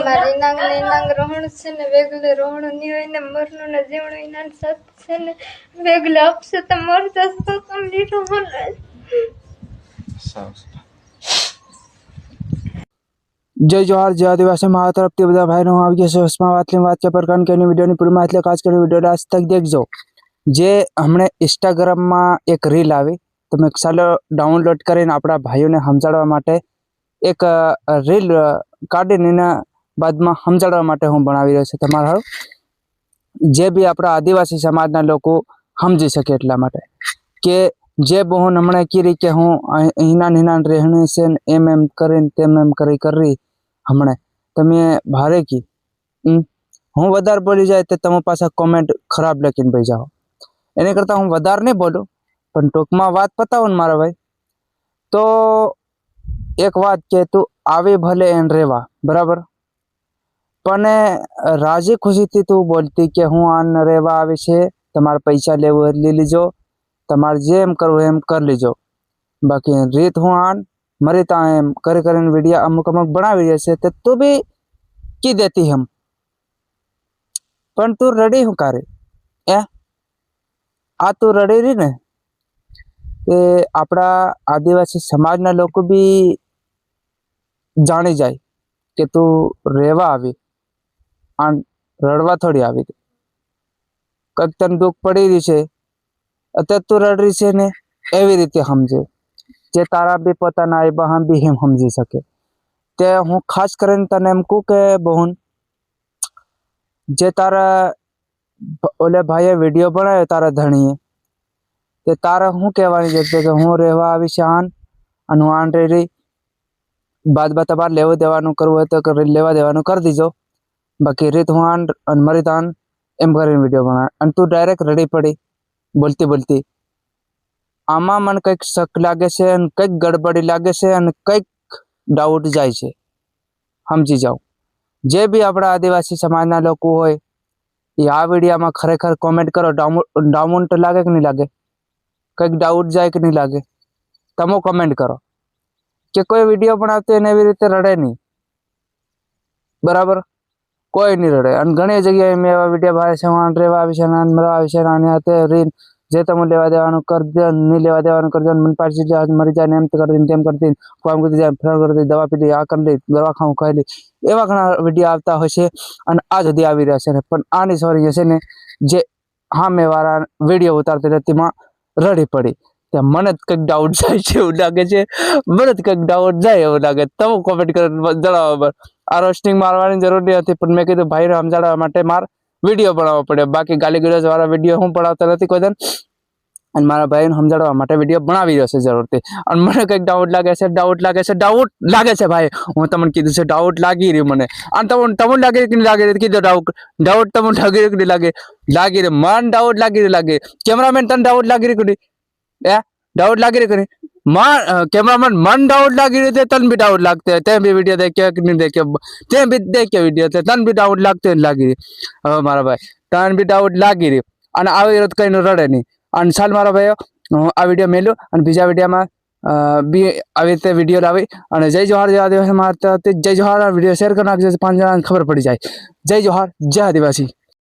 મારી નાંગ રોહણ છે ને વેગલે રોહણ ની હોય ને મરનું ને જીવણું એના સાથ છે ને વેગલે આપશે તો મર જશે તો તમને રોહણ जय जोहार जय आदिवासी मारा तरफ થી બધા ભાઈનો આવી ગયા છે ઉસ્મા વાતની વાત કે પ્રકરણ કે વિડિયોની પૂરી એટલે ખાસ કરીને વિડિયો લાસ્ટ તક દેખજો। જે હમણે ઇન્સ્ટાગ્રામમાં એક રીલ આવી તમે ચાલો ડાઉનલોડ કરીને આપણા ભાઈઓને સમજાવવા માટે એક રીલ કાઢીને એના બાદમાં સમજાવવા માટે હું બનાવી રહ્યો છું તમારા જે બી આપણા આદિવાસી સમાજના લોકો સમજી શકે એટલા માટે કે જે બહુન હમણાં કીરી કે હું હિના રહેણી છે એમ કરીને તેમ એમ કરી હમણે તમે ભારે કી હું વધારે બોલી જાય તો તમે પાછા કોમેન્ટ ખરાબ લખીને ભાઈ જાઓ એની કરતાં હું વધારે નહીં બોલું પણ ટૂંકમાં વાત પતાવો ને મારા ભાઈ। તો એક વાત કે તું આવી ભલે એન રેવા બરાબર પણ રાજી ખુશીથી તું બોલતી કે હું આન રેવા આવી છે તમારે પૈસા લેવું હોય લઈ લીજો તમારે જેમ કરવું એમ કરી લીજો બાકી રીત હું આન मरी ता एम करे करे वीडियो अमुक अमुक बनावी जैसे तो तू भी की देती हम पण तू रेडी हूँ करे ए आ तू रेडी रही ने કે આપણા આદિવાસી સમાજના લોકો બી જાણી જાય કે તું રહેવા આવી આ રડવા થોડી આવી કંઈક તને દુઃખ પડી રહ્યું છે અત્યારે તું રડ રહી છે ને એવી રીતે સમજે જે તારા બી પોતાના આઈ બહાન બી એમ સમજી શકે તે હું ખાસ કરીને તને એમ કહું કે બહુન જે તારા ઓલે ભાઈએ વિડીયો બનાવ્યો તારા ધણીએ તે તારે શું કહેવાની જશે કે હું રહેવા આવી છે આન અને હું આન રહી બાદ તમારે લેવું દેવાનું કરવું હોય તો લેવા દેવાનું કરી દીજો બાકી રીત હું આન અને મરી તાન એમ કરીને વિડીયો બનાવે અને તું ડાયરેક્ટ રડી પડી બોલતી બોલતી આમાં મને કંઈક શક લાગે છે અને કંઈક ગડબડી લાગે છે અને કંઈક ડાઉટ જાય છે સમજી જાઓ જે બી આપણા આદિવાસી સમાજના લોકો હોય એ આ વિડીયોમાં ખરેખર કોમેન્ટ કરો ડાઉટ લાગે કે નહીં લાગે કંઈક ડાઉટ જાય કે નહીં લાગે તમે કોમેન્ટ કરો કે કોઈ વિડીયો બનાવતો એને એવી રીતે રડે નહીં બરાબર કોઈ નહીં રડે અને ઘણી જગ્યાએ મેં એવા વિડીયો ભારે છે વાન રેવા આવી છે નાન મરવા આવી છે નાની હાથે રીન જે તમે લેવા દેવાનું કરી દે નહીં લેવા દેવાનું કરી દે મન પાછી જાય મરી જાય ને એમ કરી દે તેમ કરી દે કામ કરી જાય ફેર કરી દે દવા પી લે આ કરી લે દવા ખાવું ખાઈ લે એવા ઘણા વિડીયો આવતા હોય છે અને આ સુધી આવી રહ્યા છે ને પણ આની સોરી જે છે ને જે સામે વાળા વિડીયો ઉતારતી રહેતીમાં રડી પડી ત્યાં મને જ કંઈક ડાઉટ જાય છે એવું લાગે છે મને જ કંઈક ડાઉટ જાય એવું લાગે તમે કોમેન્ટ કરીને જણાવો આ રોસ્ટિંગ મારવાની જરૂર નહીં હતી પણ મેં કીધું ભાઈને સમજાવવા માટે મારે વિડીયો બનાવવો પડે બાકી ગાલી ગલોચ વાળા વિડીયો હું બનાવતો નથી કોઈ દિન અને મારા ભાઈને સમજાવવા માટે વિડીયો બનાવી રહ્યો છે જરૂરથી અને મને કંઈક ડાઉટ લાગે છે ભાઈ હું તમને કીધું છે ડાઉટ લાગી રહ્યું મને અને તમને લાગે કે નહીં લાગે કીધું ડાઉટ તમને લાગી રહ્યું કે નહીં લાગી રહ્યું મન ડાઉટ લાગી કેમેરામેન તને ડાઉટ લાગી રહ્યું એ ડાઉટ લાગી રહ્યું कैमरामैन मन डाउट लगी रही थे तन भी डाउट लगते हैं ते भी वीडियो देखे कि नहीं देखे ते भी देखे वीडियो थे तन भी डाउट लगते लगी रही હવે મારા ભાઈ તન भी डाउट लागी रही અને આવી રહ્યો કઈ રડે નહીં અને ચાલ મારા ભાઈઓ આ વિડીયો મેલ્યો અને બીજા વિડીયોમાં બી આવી રીતે વિડીયો લાવી અને જય જોહાર જય આદિવાસી મારતા જય જોહાર વિડીયો શેર કરી નાખજો 5 જણાને ખબર પડી જાય જય જોહાર જય આદિવાસી।